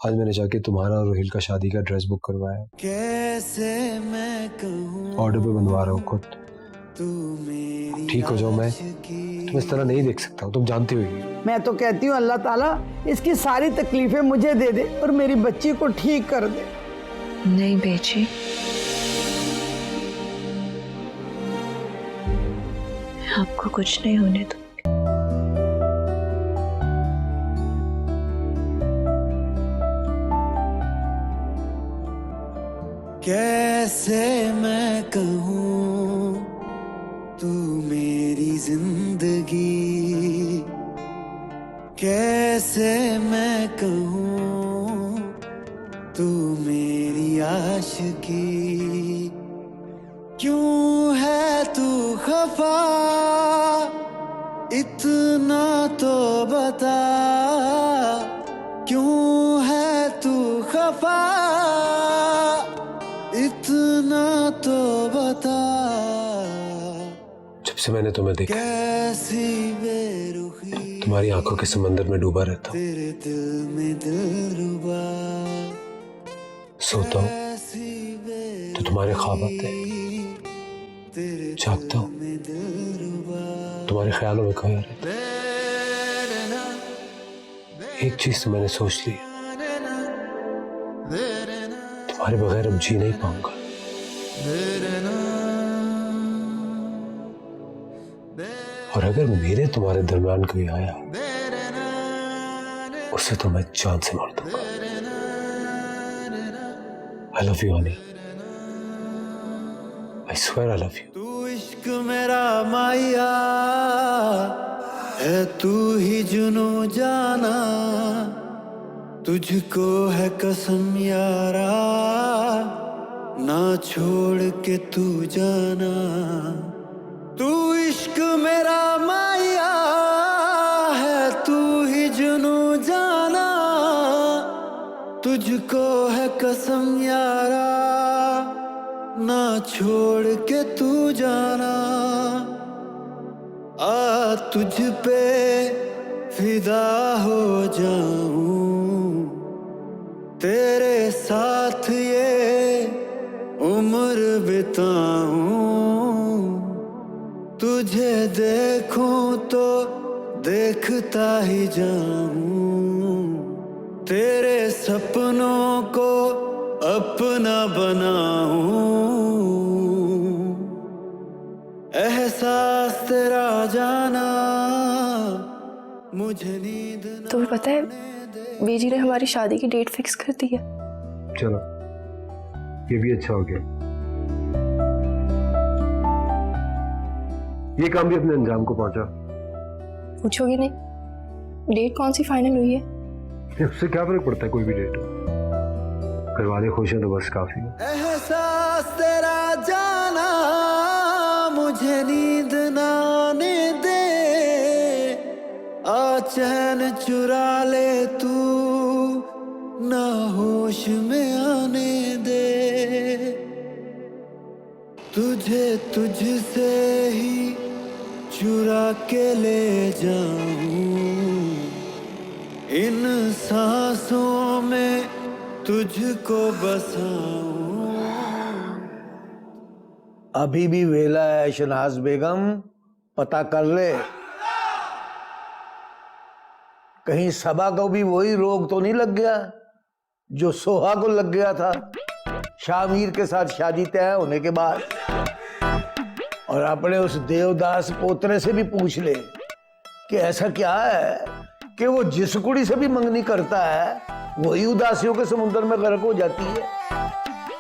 आज मैंने जाके तुम्हारा और रोहिल का शादी का ड्रेस बुक करवाया। कैसे मैं कहूं ऑर्डर पे बनवा रहा हूँ खुद। ठीक हो जाओ, मैं तुम इस तरह नहीं देख सकता हूँ, तुम जानती हो ही। मैं तो कहती हूँ अल्लाह ताला इसकी सारी तकलीफें मुझे दे दे और मेरी बच्ची को ठीक कर दे। नहीं बेची, आपको कुछ नहीं होने दूंगी। कैसे मैं कहूं तू मेरी जिंदगी, कैसे मैं कहूं तू मेरी आशिकी। क्यों है तू खफा इतना तो बता, क्यों है तू खफा इतना तो बता। जब से मैंने तुम्हें देखा, कैसी बेरुखी तुम्हारी आंखों के समंदर में डूबा रहता हूँ। तेरे दिल में दिलरुबा, सोता हूँ तो तुम्हारे ख्वाब आते हैं, जागता हूँ तुम्हारे ख्यालों में खोया रहता हूँ। एक चीज तो मैंने सोच ली, तुम्हारे बगैर अब जी नहीं पाऊंगा। और अगर मेरे तुम्हारे दरमियान कोई आया, उसे तो मैं जान से मार दूंगा। I love you, honey. I swear I love you. तू इश्क मेरा माया है, तू ही जुनू जाना, तुझको है कसम यारा ना छोड़ के तू जाना। तू इश्क मेरा माया है, तू ही जुनू जाना, तुझको है कसम यारा ना छोड़ के तू जाना। आ तुझ पे फिदा हो जाऊं, तेरे साथ ये उम्र बिताऊं। तुझे देखूं तो देखता ही जाऊं, तेरे सपनों को अपना बनाऊं। एहसास तेरा जाना मुझे नींद न तुम्हें पता है बेजी ने हमारी शादी की डेट फिक्स कर दी है। चलो, ये भी अच्छा हो गया। ये काम भी अपने अंजाम को पहुंचा। पूछोगे नहीं डेट कौन सी फाइनल हुई है? उससे क्या फर्क पड़ता है, कोई भी डेट हो। घर वाले खुश हैं तो बस काफी है। एहसास तेरा जाना मुझे नींद न आने दे, आ चैन चुरा ले तू ना होश में आने दे। तुझे तुझसे ही चुरा के ले जाऊं, इन सांसों में तुझको बसाऊं। अभी भी वेला है शनाज बेगम, पता कर ले कहीं सबा को भी वही रोग तो नहीं लग गया जो सोहा को लग गया था शामीर के साथ शादी तय होने के बाद। और अपने उस देवदास पोतरे से भी पूछ ले कि ऐसा क्या है कि वो जिस कुड़ी से भी मंगनी करता है वही उदासियों के समुद्र में गर्क हो जाती है।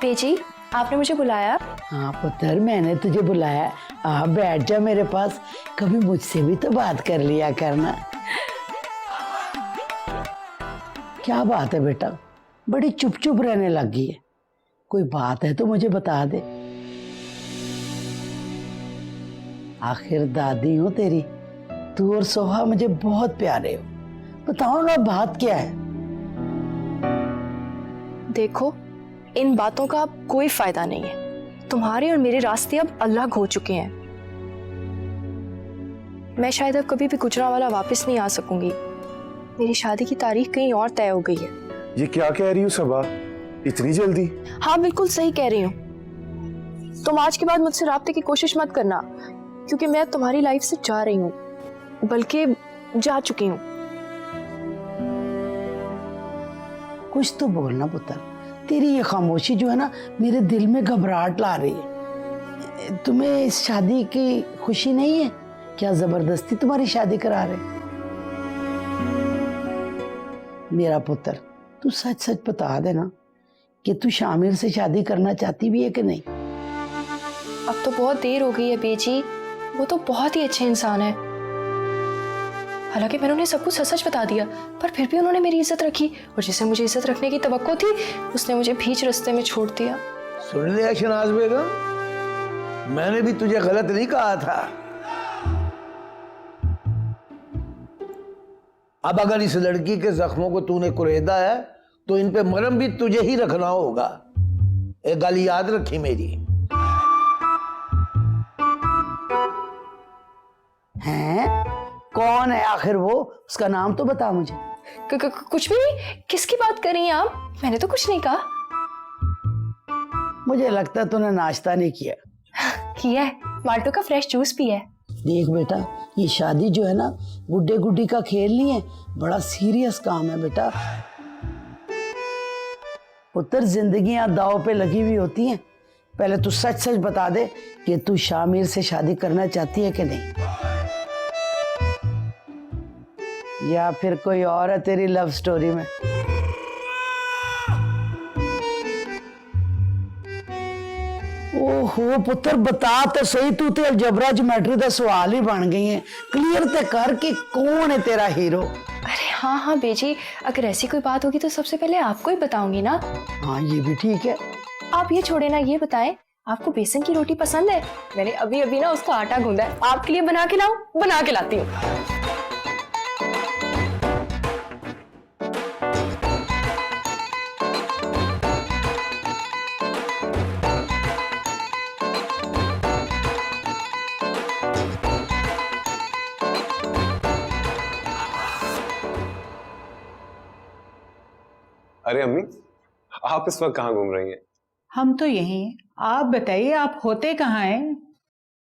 बेजी आपने मुझे बुलाया? हाँ पुत्र, मैंने तुझे बुलाया। आ बैठ जा मेरे पास, कभी मुझसे भी तो बात कर लिया करना। क्या बात है बेटा, बड़ी चुप चुप रहने लगी है? कोई बात है तो मुझे बता दे। आखिर दादी हूँ तेरी, तू और सोहा मुझे बहुत प्यारे हो। बताओ ना बात क्या है? देखो इन बातों का अब कोई फायदा नहीं है। तुम्हारे और मेरे रास्ते अब अलग हो चुके हैं। मैं शायद अब कभी भी गुजरांवाला वापस नहीं आ सकूंगी। मेरी शादी की तारीख कहीं और तय हो गई है। ये क्या कह रही हूँ सबा, इतनी जल्दी? हाँ बिल्कुल सही कह रही हूँ। तुम आज के बाद मुझसे राब्ते की कोशिश मत करना, क्योंकि मैं तुम्हारी लाइफ से जा रही हूँ, बल्कि जा चुकी हूँ। कुछ तो बोलना पुत्र, तेरी ये खामोशी जो है ना मेरे दिल में घबराहट ला रही है। तुम्हें इस शादी की खुशी नहीं है क्या? जबरदस्ती तुम्हारी शादी करा रहे? मेरा पुत्र, तू सच सच बता देना कि तू शामिर से शादी करना चाहती भी है कि नहीं? अब तो बहुत देर हो गई है बेजी, वो तो बहुत ही अच्छे इंसान है। हालांकि मैंने उन्हें सब कुछ सच सच बता दिया, पर फिर भी उन्होंने मेरी इज्जत रखी, और जिसे मुझे इज्जत रखने की तवक्को थी उसने मुझे बीच रास्ते में छोड़ दिया। सुन लिया शनाज बेगम, मैंने भी तुझे गलत नहीं कहा था। अब अगर इस लड़की के जख्मों को तूने कुरेदा है तो इन पे मरहम भी तुझे ही रखना होगा। एक गल याद रखी मेरी। हैं? कौन है आखिर वो? उसका नाम तो बता मुझे। कुछ भी नहीं। किसकी बात कर रही हैं आप? मैंने तो कुछ नहीं कहा। मुझे लगता है तूने नाश्ता नहीं किया। किया है, माल्टो का फ्रेश जूस पिया है। देख बेटा, ये शादी जो है ना गुड्डे गुड्डी का खेल नहीं है, बड़ा सीरियस काम है बेटा। पुत्र, जिंदगियां दांव पे लगी हुई होती हैं। पहले तू सच सच बता दे कि तू शामिर से शादी करना चाहती है कि नहीं, या फिर कोई और है तेरी लव स्टोरी में? ओहो पुत्र, बता तो सही, तू तो अलजबरा ज्योमेट्री का सवाल ही बन गई है। क्लियर तो कर कि कौन है तेरा हीरो। अरे हाँ हाँ बेजी, अगर ऐसी कोई बात होगी तो सबसे पहले आपको ही बताऊंगी ना। हाँ ये भी ठीक है। आप ये छोड़े ना, ये बताएं आपको बेसन की रोटी पसंद है? मैंने अभी अभी ना उसका आटा गूंदा है, आपके लिए बना के लाऊं? बना के लाती हूँ। अरे अम्मी, आप इस वक्त कहाँ घूम रही हैं? हम तो यहीं हैं। आप बताइए, आप होते कहाँ हैं?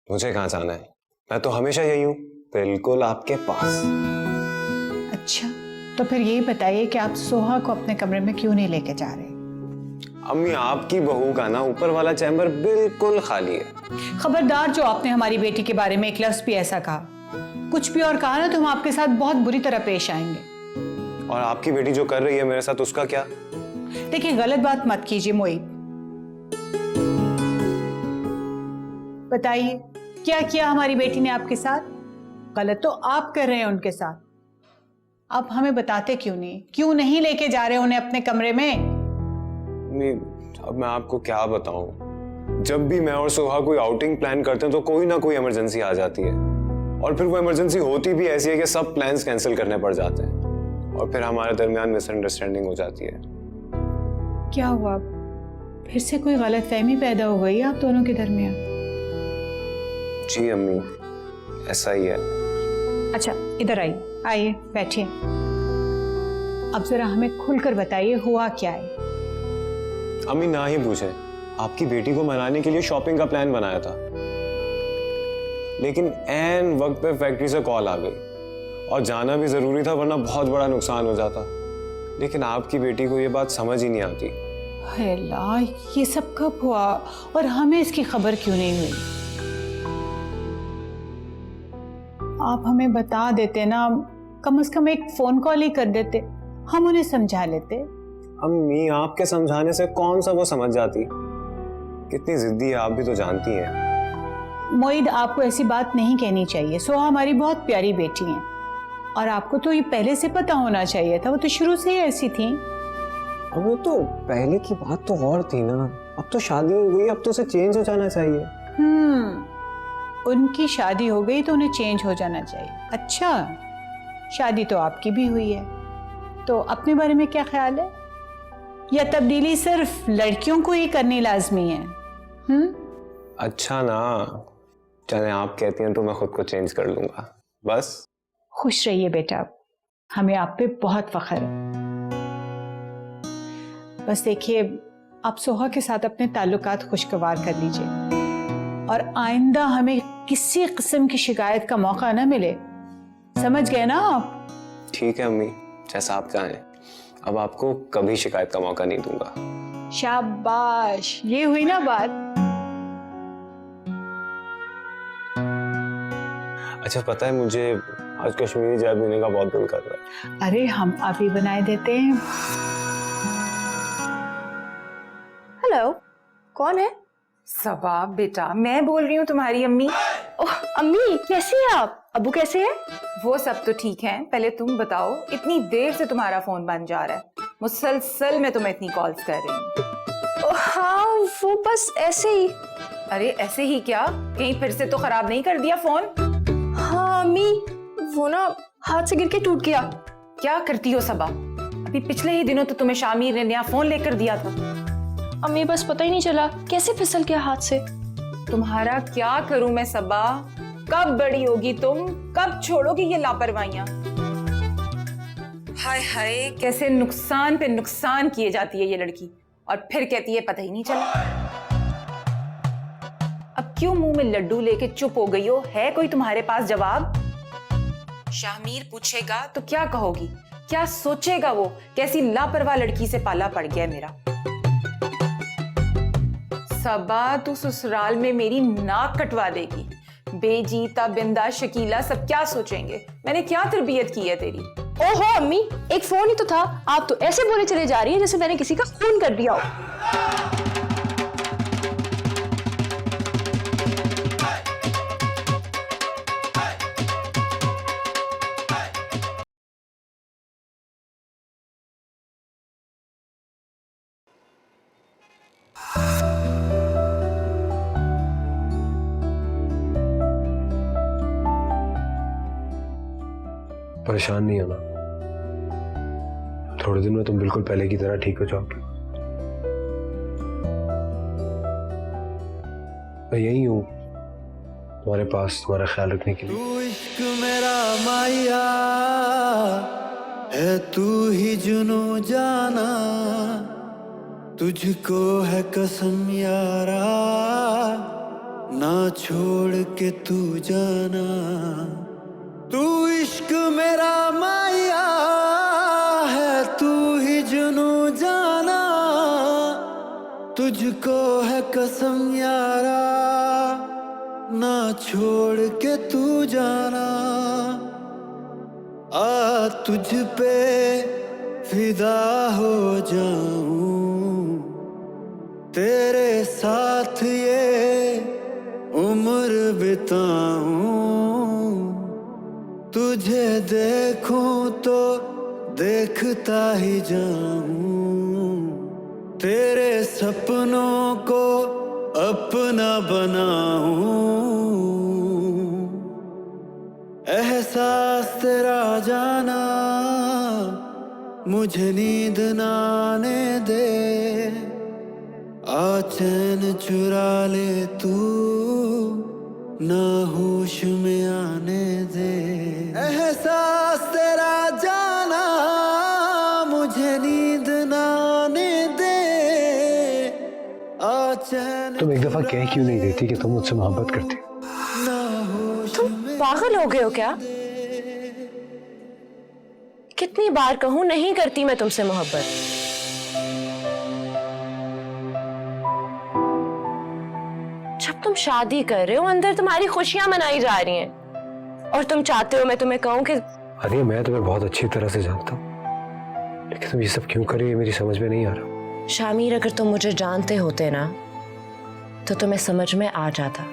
मुझे कहाँ जाना है, मैं तो हमेशा यही हूँ, बिल्कुल आपके पास। अच्छा, तो फिर ये बताइए कि आप सोहा को अपने कमरे में क्यों नहीं लेके जा रहे? अम्मी, आपकी बहू का ना ऊपर वाला चैम्बर बिल्कुल खाली है। खबरदार, जो आपने हमारी बेटी के बारे में एक लफ्ज भी ऐसा कहा, कुछ भी और कहा ना तो हम आपके साथ बहुत बुरी तरह पेश आएंगे। और आपकी बेटी जो कर रही है मेरे साथ, उसका क्या? देखिए, गलत बात मत कीजिए मोहित। बताइए, क्या किया हमारी बेटी ने आपके साथ? गलत तो आप कर रहे हैं उनके साथ। आप हमें बताते क्यों नहीं? क्यों नहीं लेके जा रहे उन्हें अपने कमरे में? अम्मी, अब मैं आपको क्या बताऊं, जब भी मैं और सोहा कोई आउटिंग प्लान करते हैं तो कोई ना कोई इमरजेंसी आ जाती है, और फिर वो इमरजेंसी होती भी ऐसी है कि सब प्लान्स कैंसिल करने पड़ जाते हैं, और फिर हमारे दरमियान मिसअंडरस्टैंडिंग हो जाती है। क्या हुआ? फिर से कोई गलतफहमी पैदा हो गई आप दोनों के दरमियान? जी अम्मी, ऐसा ही है। अच्छा, इधर आइए, आइए बैठिए। अब जरा हमें खुलकर बताइए, हुआ क्या है? अम्मी ना ही पूछे, आपकी बेटी को मनाने के लिए शॉपिंग का प्लान बनाया था, लेकिन ऐन वक्त पे फैक्ट्री से कॉल आ गई, और जाना भी जरूरी था वरना बहुत बड़ा नुकसान हो जाता। लेकिन आपकी बेटी को ये बात समझ ही नहीं आती। हाय अल्लाह, ये सब कब हुआ और हमें इसकी खबर क्यों नहीं हुई? आप हमें बता देते ना, कम से कम एक फोन कॉल ही कर देते, हम उन्हें समझा लेते। अम्मी, आपके समझाने से कौन सा वो समझ जाती, कितनी जिद्दी है आप भी तो जानती हैं। मोईद, आपको ऐसी बात नहीं कहनी चाहिए। सोहा हमारी बहुत प्यारी बेटी है, और आपको तो ये पहले से पता होना चाहिए था, वो तो शुरू से ही ऐसी थी। अब वो तो पहले की बात तो और थी ना, अब तो शादी हो गई, अब तो उसे चेंज हो जाना चाहिए। उनकी शादी हो गई तो उन्हें चेंज हो जाना चाहिए। अच्छा, शादी तो आपकी भी हुई है, तो अपने बारे में क्या ख्याल है? या तब्दीली सिर्फ लड़कियों को ही करनी लाजमी है? अच्छा ना, चले आप कहती हैं तो मैं खुद को चेंज कर लूंगा, बस। खुश रहिए बेटा, हमें आप पे बहुत फख्र है। बस देखिए, आप सोहा के साथ अपने ताल्लुकात खुशगवार कर लीजिए और आइंदा हमें किसी किस्म की शिकायत का मौका ना मिले। समझ गए ना आप? ठीक है अम्मी, जैसा आप चाहें। अब आपको कभी शिकायत का मौका नहीं दूंगा। शाबाश, ये हुई ना बात। अच्छा, पता है मुझे आज कश्मीरी चाय पीने का बहुत दिल कर रहा है। अरे हम अभी बनाए देते हैं। हेलो, कौन है? सबा बेटा, मैं बोल रही हूँ तुम्हारी अम्मी। ओह अम्मी, कैसी हैं आप? अब्बू कैसे हैं? वो सब तो ठीक है, पहले तुम बताओ, इतनी देर से तुम्हारा फोन बंद जा रहा है। मुसलसल मैं तुम्हें इतनी कॉल्स कर रही हूँ। हाँ, वो बस ऐसे ही। अरे ऐसे ही क्या, कहीं फिर से तो खराब नहीं कर दिया फोन? हाँ अम्मी, वो ना हाथ से गिर के टूट गया। क्या करती हो सबा? अभी पिछले ही दिनों तो तुम्हें शामिर ने नया फोन लेकर दिया था। अम्मी बस पता ही नहीं चला कैसे फिसल गया हाथ से। तुम्हारा क्या करूं मैं सबा? कब बड़ी होगी तुम? कब छोड़ोगी ये लापरवाहियां? हाय हाय, कैसे नुकसान पे नुकसान किए जाती है ये लड़की, और फिर कहती है पता ही नहीं चला। अब क्यों मुंह में लड्डू लेके चुप हो गई हो? है कोई तुम्हारे पास जवाब? शामीर पूछेगा तो क्या कहोगी? क्या सोचेगा वो? कैसी लापरवाह लड़की से पाला पड़ गया मेरा। सबा, तू ससुराल में मेरी नाक कटवा देगी। बेजीता, बिंदा, शकीला सब क्या सोचेंगे? मैंने क्या तरबियत की है तेरी? ओहो अम्मी, एक फोन ही तो था, आप तो ऐसे बोले चले जा रही है जैसे मैंने किसी का खून कर दिया हो। परेशान नहीं होना, थोड़े दिन में तुम बिल्कुल पहले की तरह ठीक हो जाओगी। मैं यही हूँ तुम्हारे पास, तुम्हारा ख्याल रखने के लिए। तू इश्क मेरा माया है, तू ही जुनू जाना, तुझको है कसम यारा, ना छोड़ के तू जाना। तू इश्क मेरा माया है, तू ही जुनू जाना, तुझको है कसम यारा, ना छोड़ के तू जाना। आ तुझ पे फिदा हो जाऊं, तेरे साथ ये उम्र बिताऊं, तुझे देखूं तो देखता ही जाऊं, तेरे सपनों को अपना बनाऊं। एहसास तेरा जाना, मुझे नींद ना आने दे, आ चैन चुरा ले तू, ना होश में आने दे। एहसास तेरा जाना, मुझे नींद ना आने दे, आ चैन। तुम एक दफा कह क्यों नहीं देती कि तुम मुझसे मोहब्बत करती हो? तुम पागल हो गए हो क्या? कितनी बार कहूं नहीं करती मैं तुमसे मोहब्बत। जब तुम शादी कर रहे हो, अंदर तुम्हारी खुशियां मनाई जा रही हैं, और तुम चाहते हो मैं तुम्हें कहूं कि अरे मैं तुम्हें बहुत अच्छी तरह से जानता हूँ, लेकिन तुम ये सब क्यों कर रही हो मेरी समझ में नहीं आ रहा। शामिर, अगर तुम मुझे जानते होते ना तो तुम्हें समझ में आ जाता,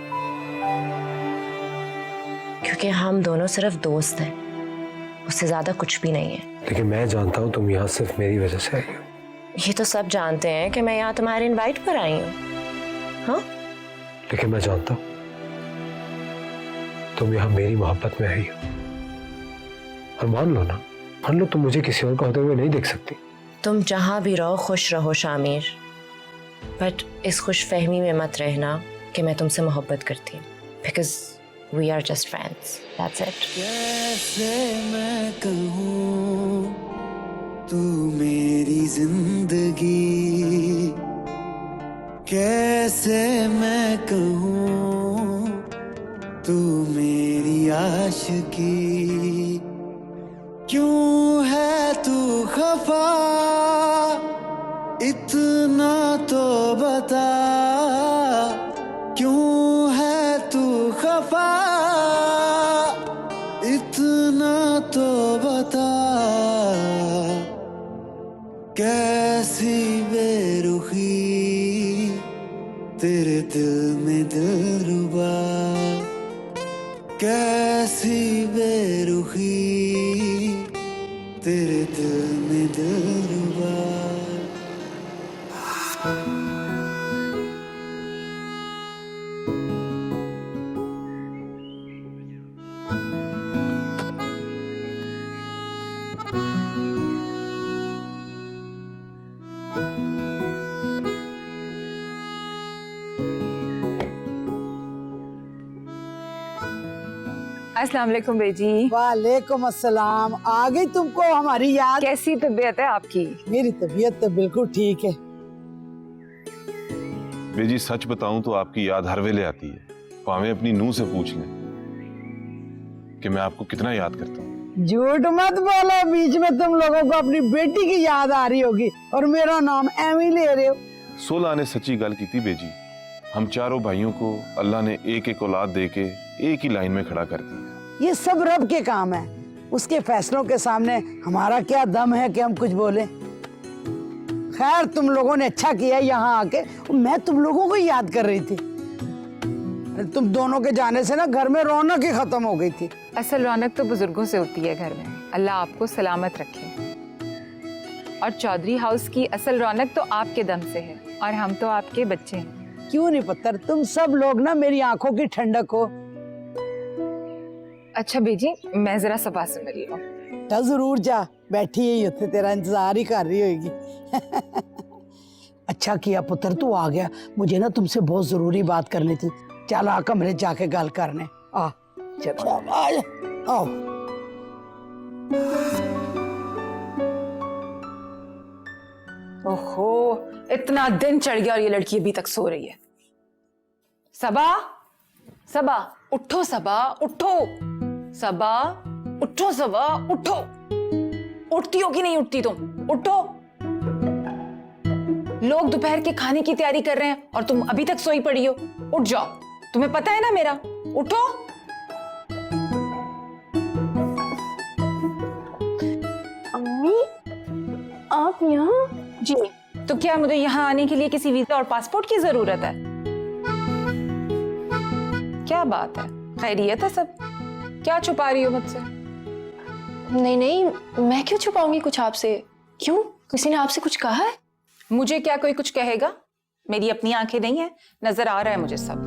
क्योंकि हम दोनों सिर्फ दोस्त हैं, उससे ज्यादा कुछ भी नहीं है। लेकिन मैं जानता हूँ तुम यहाँ सिर्फ मेरी वजह से आई हो। ये तो सब जानते हैं कि मैं यहाँ तुम्हारे इनवाइट पर आई हूँ। हाँ, लेकिन मैं जानता हूँ तुम यहाँ मेरी मोहब्बत में आई हो, और मान लो तुम मुझे किसी और का होते हुए नहीं देख सकती। तुम जहाँ भी रहो खुश रहो शामिर, बट इस खुश फहमी में मत रहना कि मैं तुमसे मोहब्बत करती हूँ, because we are just friends, that's it. कैसे मैं कहूँ तू मेरी जिंदगी कैसे मैं कहूँ तू मेरी आशिकी, क्यों है तू खफा इतना तो बता, क्यों है तू खफा इतना तो बता, कैसी बेरुखी तेरे दिल में दिलरुबा, कैसी बेरुखी तेरे दिल में दिलरुबा। अस्सलाम वालेकुम बेजी। वालेकुम अस्सलाम। आ गई तुमको हमारी याद? कैसी तबीयत है आपकी? मेरी तबीयत तो बिल्कुल ठीक है। बेजी सच बताऊं तो आपकी याद हर वेले आती है। पावे अपनी नूह से पूछ लें कि मैं आपको कितना याद करता हूँ। झूठ मत बोलो, बीच में तुम लोगों को अपनी बेटी की याद आ रही होगी और मेरा नाम एमी ले रहे हो। 16 ने सच्ची गल की थी बेजी। हम चारों भाइयों को अल्लाह ने एक एक औलाद देके एक ही लाइन में खड़ा कर दिया। ये सब रब के काम है, उसके फैसलों के सामने हमारा क्या दम है कि हम कुछ बोले। खैर तुम लोगों ने अच्छा किया यहाँ आके, मैं तुम लोगों को याद कर रही थी। तुम दोनों के जाने से ना घर में रौनक ही खत्म हो गई थी। असल रौनक तो बुजुर्गों से होती है घर में। अल्लाह आपको सलामत रखे। और चौधरी हाउस की असल रौनक तो आपके दम से है और हम तो आपके बच्चे हैं। क्यों नहीं पुत्र, तुम सब लोग ना मेरी आंखों की ठंडक हो। अच्छा बेजी, मैं जरा सबा से मिल लूं। चल जरूर जा, बैठी ही होते, तेरा इंतजार ही कर रही होगी। अच्छा किया पुत्र तू आ गया, मुझे ना तुमसे बहुत जरूरी बात करनी थी। चल आ कमरे जाके गल करने। आ चल आ जा, आओ। ओहो, इतना दिन चढ़ गया और ये लड़की अभी तक सो रही है। सबा, सबा उठो, सबा उठो, सबा उठो, सबा उठो। उठती हो कि नहीं उठती तुम? उठो। लोग दोपहर के खाने की तैयारी कर रहे हैं और तुम अभी तक सोई पड़ी हो। उठ जाओ, तुम्हें पता है ना मेरा। उठो। अम्मी आप यहाँ? जी, तो क्या मुझे यहाँ आने के लिए किसी वीजा और पासपोर्ट की जरूरत है? क्या बात है, खैरियत है सब? क्या छुपा रही हो मुझसे? नहीं नहीं, मैं क्यों छुपाऊंगी कुछ आपसे? क्यों, किसी ने आपसे कुछ कहा है? मुझे क्या कोई कुछ कहेगा? मेरी अपनी आंखें नहीं है, नजर आ रहा है मुझे सब।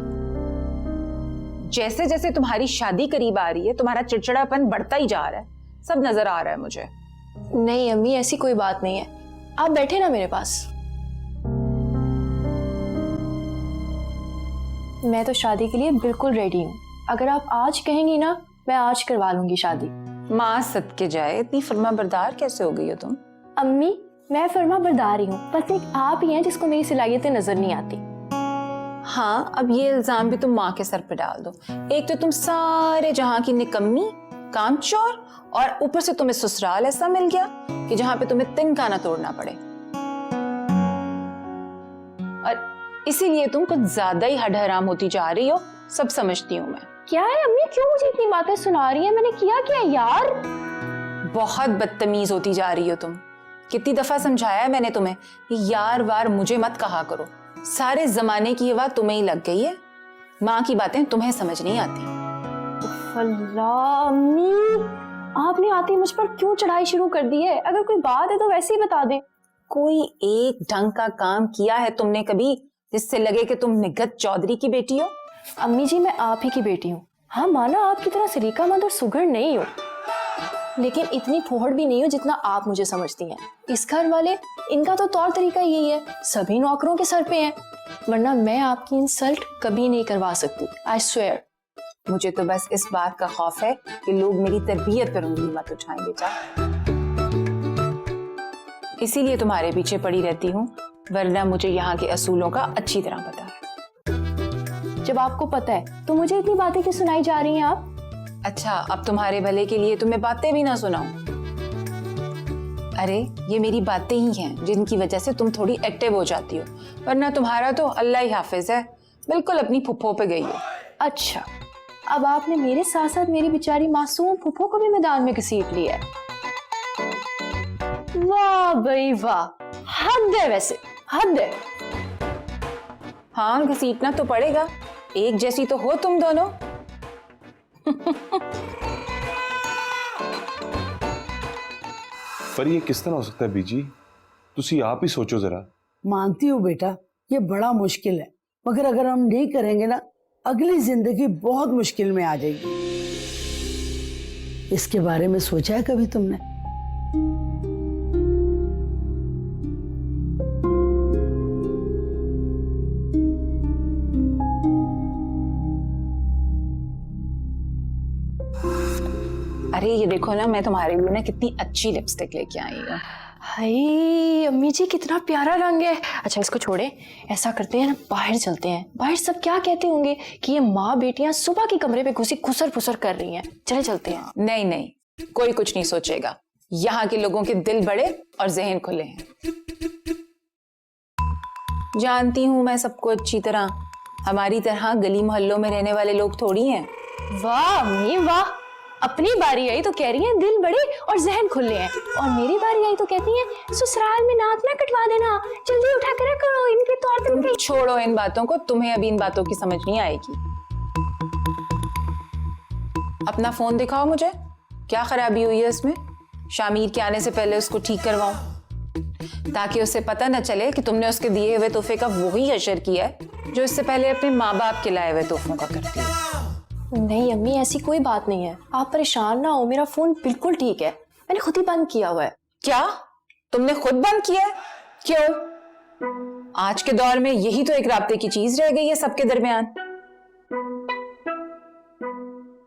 जैसे जैसे तुम्हारी शादी करीब आ रही है तुम्हारा चिड़चिड़ापन बढ़ता ही जा रहा है, सब नजर आ रहा है मुझे। नहीं अम्मी, ऐसी कोई बात नहीं है, आप बैठे ना मेरे पास। मैं तो शादी के लिए बिल्कुल रेडी हूँ। अगर आप आज कहेंगी ना, मैं आज करवा लूंगी शादी। माँ सदके जाए, इतनी फर्मा बरदार कैसे हो गई हो तुम? अम्मी मैं फर्मा बरदार ही हूँ, बस एक आप ही हैं जिसको मेरी सलाहियतें नजर नहीं आती। हाँ, अब ये इल्जाम भी तुम माँ के सर पे डाल दो। एक तो तुम सारे जहां की निकम्मी, कामचोर, और ऊपर से तुम्हें ससुराल ऐसा मिल गया कि जहां पे तुम्हें तिनका ना तोड़ना पड़े। और इसीलिए तुम कुछ ज्यादा ही हड हराम होती जा रही हो, सब समझती हूँ मैं। क्या है अम्मी, क्यों मुझे इतनी बातें सुना रही है? मैंने किया क्या यार? बहुत बदतमीज होती जा रही हो तुम। कितनी दफा समझाया है मैंने तुम्हें कि यार वार मुझे मत कहा करो। सारे जमाने की ये बात तुम्हें ही लग गई है, माँ की बातें तुम्हें समझ नहीं आती। अल्लाह अम्मी, आपने आते ही मुझ पर क्यों चढ़ाई शुरू कर दी है? अगर कोई बात है तो वैसे ही बता दे। कोई एक ढंग का काम किया है तुमने कभी जिससे लगे कि तुम निगत चौधरी की बेटी हो? अम्मी जी मैं आप ही की बेटी हूँ। हाँ माना आपकी तरह सलीकामंद और सुघड़ नहीं हो, लेकिन इतनी फोहड़ भी नहीं हो जितना आप मुझे समझती हैं। इस घर वाले, इनका तो तौर तरीका यही है, सभी नौकरों के सर पे है, वरना मैं आपकी इंसल्ट कभी नहीं करवा सकती। I swear. मुझे तो बस इस बात का खौफ है कि लोग मेरी तरबियत पर उंगली मत उठाएंगे। जा, इसीलिए तुम्हारे पीछे पड़ी रहती हूँ वरना मुझे यहाँ के असूलों का अच्छी तरह पता है। जब आपको पता है तो मुझे इतनी बातें क्यों सुनाई जा रही हैं आप? अच्छा, अब तुम्हारे भले के लिए तुम्हें बातें भी ना सुनाऊं। अरे ये मेरी बातें ही हैं जिनकी वजह से तुम थोड़ी एक्टिव हो जाती हो, वरना तुम्हारा तो अल्लाह ही हाफिज है, बिल्कुल अपनी फुफ्फो पे गई हो। अच्छा, अब आपने मेरे साथ साथ मेरी बेचारी मासूम फुफ्फो को भी मैदान में घसीट लिया है। वाह भाई वाह, हद है, वैसे हद है। हाँ, घसीटना तो पड़ेगा, एक जैसी तो हो तुम दोनों। पर ये किस तरह हो सकता है बीजी? तुसी आप ही सोचो जरा। मानती हूँ बेटा, ये बड़ा मुश्किल है, मगर अगर हम नहीं करेंगे ना, अगली जिंदगी बहुत मुश्किल में आ जाएगी। इसके बारे में सोचा है कभी तुमने? अरे ये देखो ना, मैं तुम्हारे लिए ना कितनी अच्छी लिपस्टिक लेके आई हूँ। हाय अम्मी जी, कितना प्यारा रंग है। अच्छा इसको छोड़े, ऐसा करते हैं ना, बाहर चलते हैं। बाहर सब क्या कहते होंगे कि ये माँ बेटियां सुबह के कमरे पे घुसी खुसर फुसर कर रही हैं। चले चलते हैं। नहीं नहीं, कोई कुछ नहीं सोचेगा। यहाँ के लोगों के दिल बड़े और जहन खुले हैं। जानती हूँ मैं सबको अच्छी तरह, हमारी तरह गली मोहल्लों में रहने वाले लोग थोड़ी हैं। वाह अम्मी वाह, अपनी बारी आई तो कह रही हैं दिल बड़े और जहन खुले हैं, और मेरी बारी आई तो कहती हैं ससुराल में नाक ना कटवा देना, जल्दी उठा कर करो, इनके तौर पे तुम छोड़ो इन बातों को, तुम्हें अभी इन बातों की समझ नहीं आएगी। अपना फोन दिखाओ मुझे, क्या खराबी हुई है इसमें? शामिर के आने से पहले उसको ठीक करवाओ, ताकि उसे पता न चले कि तुमने उसके दिए हुए तोहफे का वही असर किया है जो इससे पहले अपने माँ बाप के लाए हुए तोहफों का करती है। नहीं अम्मी, ऐसी कोई बात नहीं है, आप परेशान ना हो, मेरा फोन बिल्कुल ठीक है, मैंने खुद ही बंद किया हुआ है। क्या तुमने खुद बंद किया है? क्यों? आज के दौर में यही तो एक राब्ते की चीज रह गई है सबके दरमियान,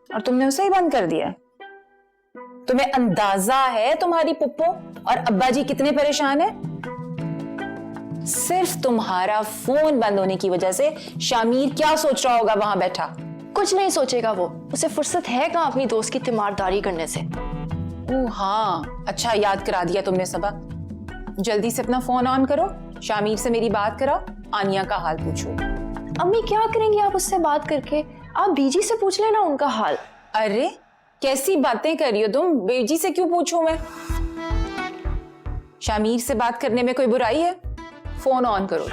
और तुमने उसे ही बंद कर दिया है। तुम्हें अंदाजा है तुम्हारी पुप्पो और अब्बा जी कितने परेशान है? सिर्फ तुम्हारा फोन बंद होने की वजह से शामिर क्या सोच रहा होगा वहां बैठा? कुछ नहीं सोचेगा वो, उसे फुर्सत है कहाँ अपनी दोस्त की तीमारदारी करने से। ओह हाँ, अच्छा याद करा दिया तुमने सबक। जल्दी से अपना फोन ऑन करो, शामिर से मेरी बात कराओ, आनिया का हाल पूछो। अम्मी क्या करेंगी आप उससे बात करके? आप बीजी से पूछ लेना उनका हाल। अरे कैसी बातें कर रही हो तुम? बेजी से क्यों पूछूं मैं? शामिर से बात करने में कोई बुराई है? फोन ऑन करो।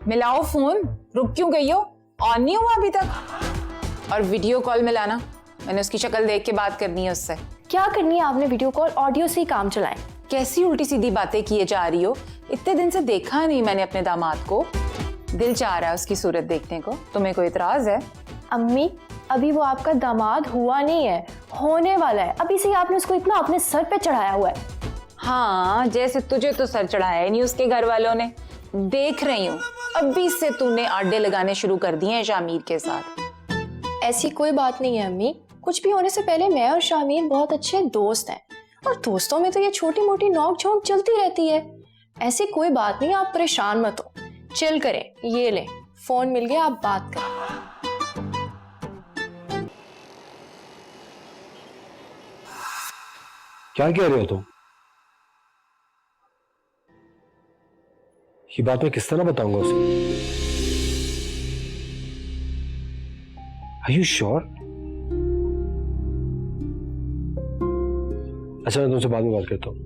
मिलाओ फोन, रुक क्यों गई हो? ऑन नहीं हुआ अभी तक। और वीडियो कॉल मिलाना, मैंने उसकी शक्ल देख के बात करनी है उससे। क्या करनी है आपने वीडियो कॉल? ऑडियो से ही काम चलाएं। कैसी उल्टी सीधी बातें किए जा रही हो? इतने दिन से देखा नहीं मैंने अपने दामाद को, दिल चाह रहा है उसकी सूरत देखने को। तुम्हें कोई इतराज है? अम्मी अभी वो आपका दामाद हुआ नहीं है, होने वाला है। अभी से ही आपने उसको इतना अपने सर पे चढ़ाया हुआ है। हाँ, जैसे तुझे तो सर चढ़ाया नहीं उसके घर वालों ने। देख रही हूँ अभी से तूने आडे लगाने शुरू कर दिए हैं शामिर के साथ। ऐसी कोई बात नहीं है अम्मी, कुछ भी होने से पहले मैं और शामिर बहुत अच्छे दोस्त हैं, और दोस्तों में तो ये छोटी मोटी नोक झोंक चलती रहती है। ऐसी कोई बात नहीं, आप परेशान मत हो, चिल करें। ये ले फोन मिल गया, आप बात करें। क्या कह रहे हो तुम? ये बात मैं किस तरह बताऊंगा उसे? Are you sure? अच्छा मैं तुमसे बाद में बात करता हूँ।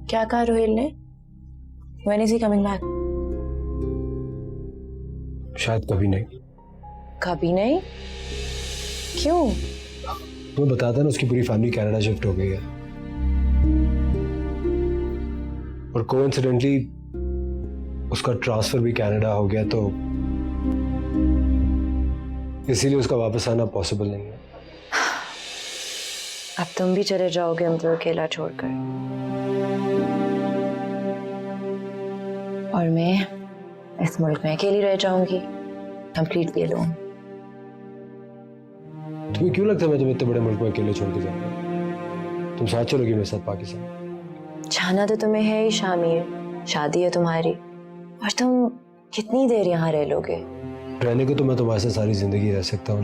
क्या कहा रोहिल ने? When is he coming back? शायद कभी नहीं। कभी नहीं? क्यों? तुम्हें बताता ना, उसकी पूरी फैमिली कनाडा शिफ्ट हो गई है, और कोइंसिडेंटली उसका ट्रांसफर भी कनाडा हो गया, तो इसीलिए उसका वापस आना पॉसिबल नहीं है। अब तुम भी चले जाओगे हमको अकेला छोड़कर, और मैं इस मुल्क में अकेली रह जाऊंगी, कंप्लीटली अलोन। तुम्हें क्यों लगता है मैं तुम्हें इतने बड़े मुल्क में अकेले छोड़ के जाऊंगा? तुम साथ चलोगी मेरे साथ पाकिस्तान? जाना तो तुम्हें है ही शामिर, शादी है तुम्हारी, और तुम कितनी देर यहाँ रह लोगे? रहने को तो मैं तुम्हारे साथ सारी जिंदगी रह सकता हूँ,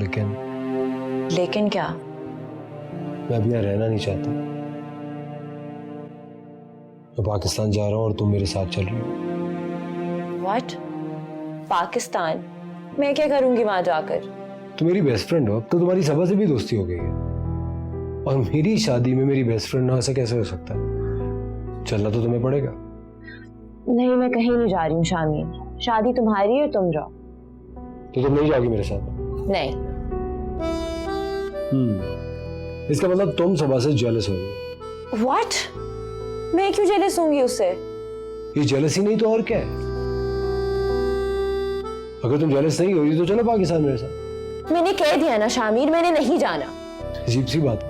लेकिन क्या? मैं अब यहाँ रहना नहीं चाहता। मैं पाकिस्तान जा रहा हूँ और तुम मेरे साथ चल रही हो। व्हाट? पाकिस्तान? मैं क्या करूंगी वहां जाकर? तुम मेरी बेस्ट फ्रेंड हो, अब तो तुम्हारी सबा से भी दोस्ती हो गई है, और मेरी शादी में मेरी बेस्ट फ्रेंड ना ऐसा कैसे हो सकता है? चलना तो तुम्हें पड़ेगा। नहीं, मैं कहीं नहीं जा रही हूँ शामिर, शादी तुम्हारी है, तुम जाओ। तो तुम नहीं जाओगी मेरे साथ? नहीं। इसका मतलब तुम सबा से जेलस हो गई। व्हाट? मैं क्यों जेलस होंगी उससे? ये जेलसी नहीं तो और क्या है? अगर तुम जेलस नहीं हो रही तो चलो पाकिस्तान मेरे साथ। मैंने कह दिया ना शामिर, मैंने नहीं जाना। अजीब सी बात है,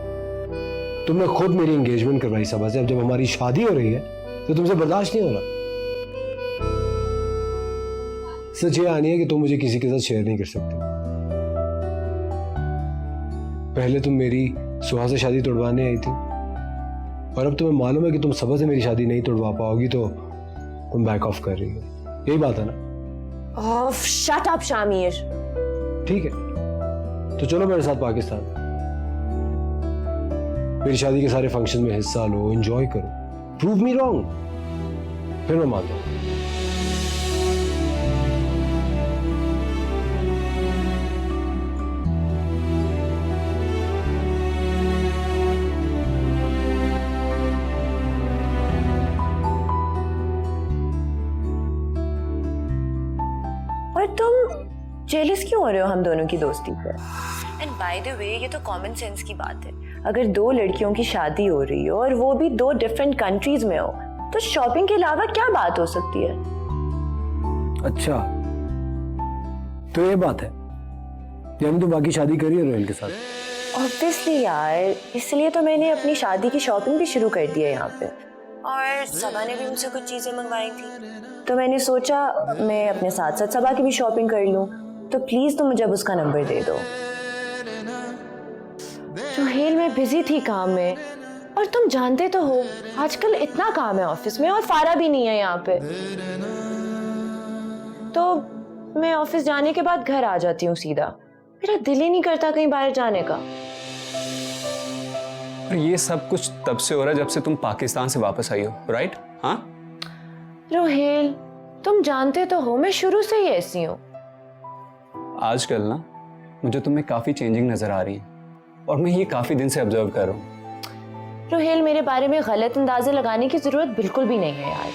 तुमने खुद मेरी एंगेजमेंट करवाई सबा से, अब जब हमारी शादी हो रही है तो तुमसे बर्दाश्त नहीं हो रहा। सच ये आनी है कि तुम मुझे किसी के साथ शेयर नहीं कर सकते। पहले तुम मेरी सुहा से शादी तोड़वाने आई थी, और अब तुम्हें मालूम है कि तुम सबा से मेरी शादी नहीं तोड़वा पाओगी, तो तुम बैक ऑफ कर रही हो। यही बात है ना? Of, shut up Shamir. ठीक है, तो चलो मेरे साथ पाकिस्तान। मेरी शादी के सारे फंक्शन में हिस्सा लो, एंजॉय करो, प्रूव मी रॉन्ग, फिर मैं मान लूंगा। और तुम जेलस क्यों हो रहे हो हम दोनों की दोस्ती पर? एंड बाय द वे, ये तो कॉमन सेंस की बात है। अगर दो लड़कियों की शादी हो रही हो और वो भी दो डिफरेंट कंट्रीज में हो, तो शॉपिंग के अलावा क्या बात हो सकती है? अच्छा, तो ये बात है, यानी तुम बाकी शादी करी है रोहिल के साथ? ऑब्वियसली यार, इसलिए तो मैंने अपनी शादी की शॉपिंग भी शुरू कर दी है यहाँ पे, और सबा ने भी उनसे कुछ चीजें मंगवाई थी, तो मैंने सोचा मैं अपने साथ साथ सबा की भी शॉपिंग कर लूं। तो प्लीज तुम मुझे अब उसका नंबर दे दो। रोहेल, मैं बिजी थी काम में, और तुम जानते तो हो आजकल इतना काम है ऑफिस में, और फारा भी नहीं है यहाँ पे, तो मैं ऑफिस जाने के बाद घर आ जाती हूँ सीधा। मेरा दिल ही नहीं करता कहीं बाहर जाने का। और ये सब कुछ तब से हो रहा है जब से तुम पाकिस्तान से वापस आई हो, राइट? हाँ रोहेल, तुम जानते तो हो मैं शुरू से ही ऐसी हूँ। आजकल ना मुझे तुम्हें काफी चेंजिंग नजर आ रही है, और मैं ये काफी दिन से ऑब्जर्व कर रहा हूँ। रोहेल, मेरे बारे में गलत अंदाजे लगाने की जरूरत बिल्कुल भी नहीं है यार।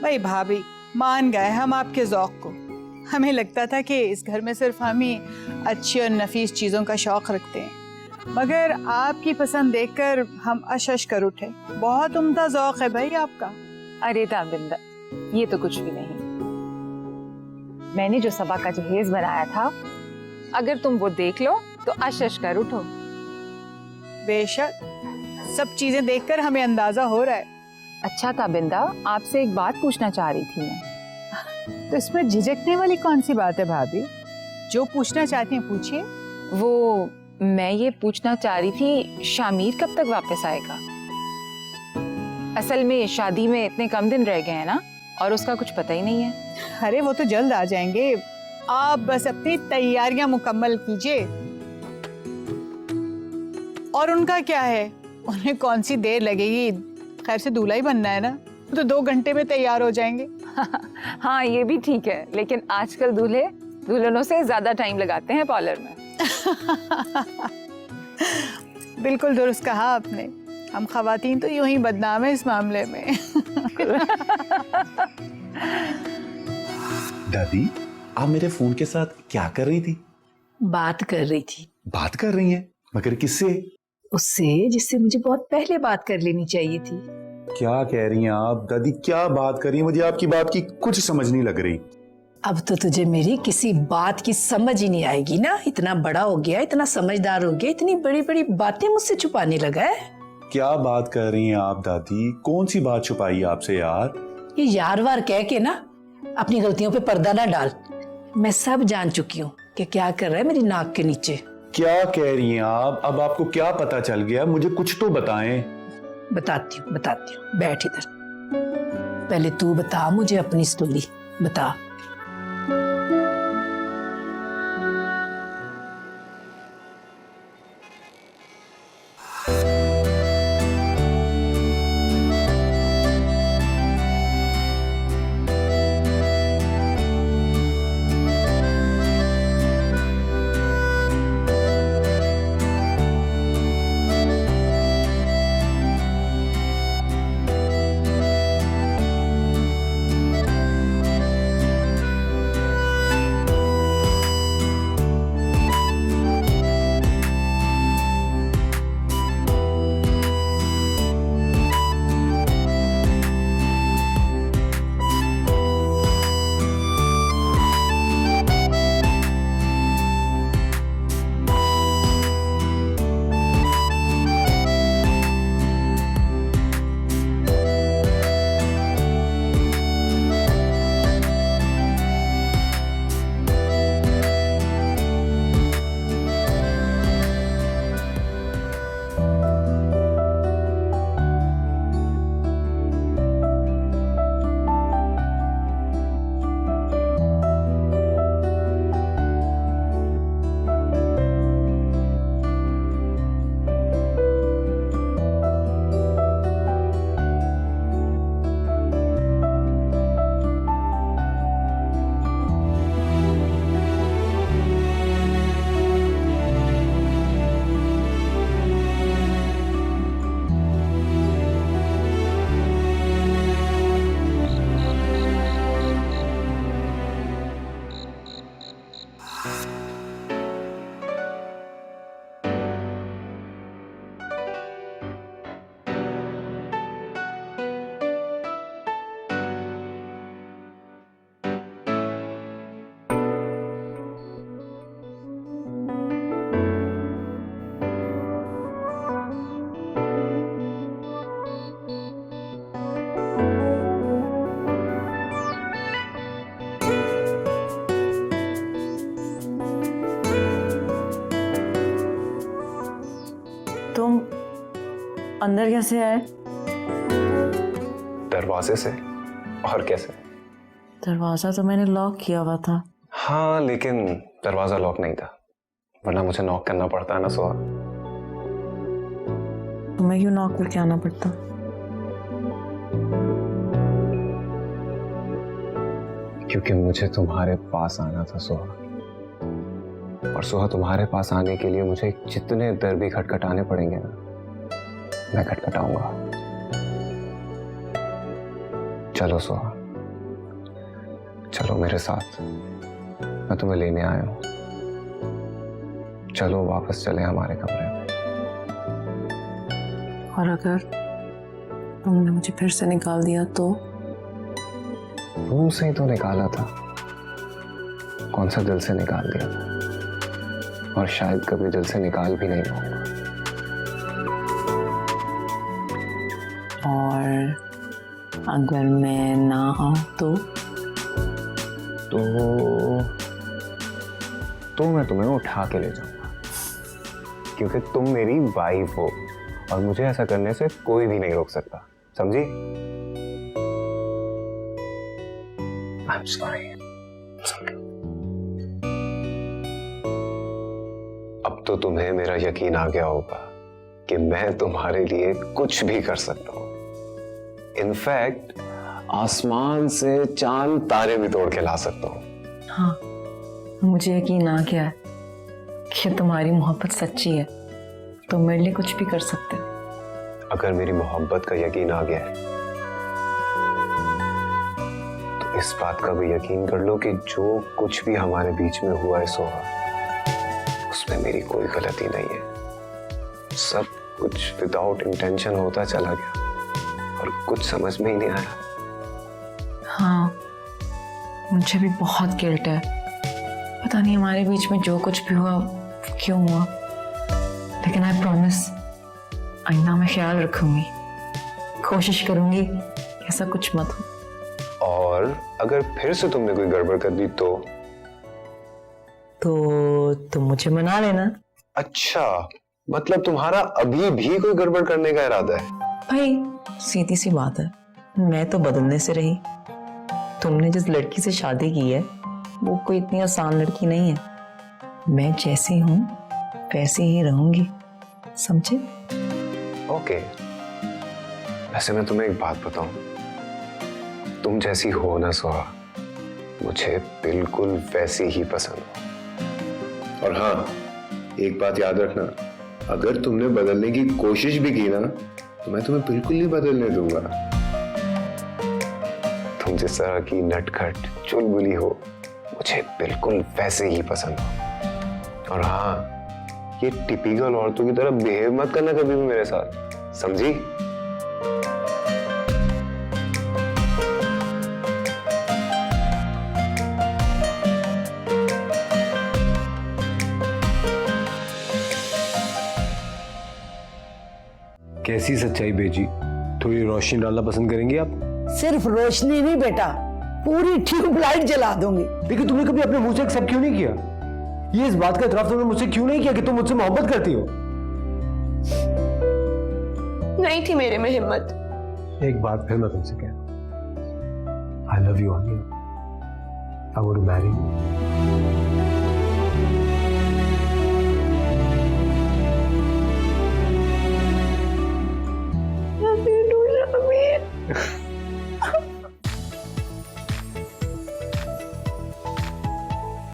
भाई भाभी, मान गए हम आपके ज़ौक़ को। हमें लगता था कि इस घर में सिर्फ हम ही अच्छी और नफीस चीज़ों का शौक़ रखते हैं, मगर आपकी पसंद देखकर हम अशश कर उठे। बहुत उम्दा ज़ौक़ है भाई आपका। अरे ताबिंदा, ये तो कुछ भी नहीं। मैंने जो सबा का जहेज बनाया था, अगर तुम वो देख लो तो अशश कर उठो। बेशक, सब चीज़ें देखकर हमें अंदाज़ा हो रहा है। अच्छा ताबिंदा, आपसे एक बात पूछना चाह रही थी मैं। तो इसमें झिझकने वाली कौन सी बात है भाभी? जो पूछना चाहती हैं पूछिए। वो मैं ये पूछना चाह रही थी, शामिर कब तक वापस आएगा? असल में शादी में इतने कम दिन रह गए हैं ना, और उसका कुछ पता ही नहीं है। अरे वो तो जल्द आ जाएंगे, आप बस अपनी तैयारियां मुकम्मल कीजिए। और उनका क्या है, उन्हें कौन सी देर लगेगी, खैर से दूल्हा ही बनना है ना, तो 2 घंटे में तैयार हो जाएंगे। हाँ ये भी ठीक है, लेकिन आजकल दूल्हे दुल्हनों से ज्यादा टाइम लगाते हैं पार्लर में। बिल्कुल दुरुस्त कहा आपने, हम खवातीन तो यूं ही बदनाम है इस मामले में। दादी, आप मेरे फोन के साथ क्या कर रही थी? बात कर रही थी। बात कर रही हैं? मगर किससे? उससे जिससे मुझे बहुत पहले बात कर लेनी चाहिए थी। क्या कह रही हैं आप दादी, क्या बात कर रही हैं? मुझे आपकी बात की कुछ समझ नहीं लग रही। अब तो तुझे मेरी किसी बात की समझ ही नहीं आएगी ना। इतना बड़ा हो गया, इतना समझदार हो गया, इतनी बड़ी बड़ी बातें मुझसे छुपाने लगा है। क्या बात कर रही हैं आप दादी? कौन सी बात छुपाई है आपसे यार? ये यार वार कह के ना अपनी गलतियों पे पर्दा ना डाल। मैं सब जान चुकी हूँ कि क्या कर रहा है मेरी नाक के नीचे। क्या कह रही हैं आप? अब आपको क्या पता चल गया? मुझे कुछ तो बताएं। बताती हूँ बैठ इधर। पहले तू बता मुझे अपनी स्टोरी बता। तुम अंदर कैसे आए? दरवाजे से। और कैसे? दरवाजा तो मैंने लॉक किया हुआ था। हाँ, लेकिन दरवाजा लॉक नहीं था, वरना मुझे नॉक करना पड़ता है ना सोहा। तुम्हें क्यों नॉक करके आना पड़ता? क्योंकि मुझे तुम्हारे पास आना था सोहा। और सोहा, तुम्हारे पास आने के लिए मुझे जितने दर भी खटखटाने पड़ेंगे ना, मैं खटखटाऊंगा। चलो सोहा, चलो मेरे साथ, मैं तुम्हें लेने आया हूं। चलो वापस चले हमारे कमरे में। और अगर तुमने मुझे फिर से निकाल दिया तो? रूम से ही तो निकाला था, कौन सा दिल से निकाल दिया था, और शायद कभी दिल से निकाल भी नहीं पाऊंगा। और अगर मैं ना आऊं तो मैं तुम्हें उठा के ले जाऊंगा, क्योंकि तुम मेरी वाइफ हो और मुझे ऐसा करने से कोई भी नहीं रोक सकता, समझी? I'm sorry. अब तो तुम्हें मेरा यकीन आ गया होगा कि मैं तुम्हारे लिए कुछ भी कर सकता हूं। इनफैक्ट आसमान से चांद तारे भी तोड़ के ला सकता हूं। हाँ, मुझे यकीन आ गया है कि तुम्हारी मोहब्बत सच्ची है, तुम मेरे लिए कुछ भी कर सकते हो। अगर मेरी मोहब्बत का यकीन आ गया है तो इस बात का भी यकीन कर लो कि जो कुछ भी हमारे बीच में हुआ है सोहा, उसमें मेरी कोई गलती नहीं है। सब कुछ विदाउट इंटेंशन होता चला गया और कुछ समझ में ही नहीं आया। हाँ, मुझे भी बहुत गिल्ट है। पता नहीं हमारे बीच में जो कुछ भी हुआ क्यों हुआ, लेकिन आई प्रॉमिस आइंदा मैं ख्याल रखूंगी, कोशिश करूंगी कि ऐसा कुछ मत हो। और अगर फिर से तुमने कोई गड़बड़ कर दी तो तुम मुझे मना लेना। अच्छा, मतलब तुम्हारा अभी भी कोई गड़बड़ करने का इरादा है? भाई सीधी सी बात है, मैं तो बदलने से रही। तुमने जिस लड़की से शादी की है वो कोई इतनी आसान लड़की नहीं है। मैं जैसी हूं वैसी ही रहूंगी, समझे? ओके। वैसे मैं तुम्हें एक बात बताऊं, तुम जैसी हो ना सोहा, मुझे बिल्कुल वैसी ही पसंद हो। और हाँ, एक बात याद रखना, अगर तुमने बदलने की कोशिश भी की ना तो मैं तुम्हें बिल्कुल नहीं बदलने दूंगा। तुम जिस तरह की नटखट चुलबुली हो, मुझे बिल्कुल वैसे ही पसंद हो। और हाँ, ये टिपिकल औरतों की तरह बिहेव मत करना कभी भी मेरे साथ, समझी? कैसी सच्चाई बेजी? थोड़ी रोशनी डालना पसंद करेंगे आप? सिर्फ रोशनी नहीं बेटा, पूरी ट्यूबलाइट जला दूंगी। लेकिन तुमने कभी अपने मुंह से एक्सेप्ट क्यों नहीं किया? ये इस बात का इतराफ तुमने मुझसे क्यों नहीं किया कि तुम मुझसे मोहब्बत करती हो? नहीं थी मेरे में हिम्मत। एक बात फिर मैं तुमसे कहता हूं, I love you, I want to marry you.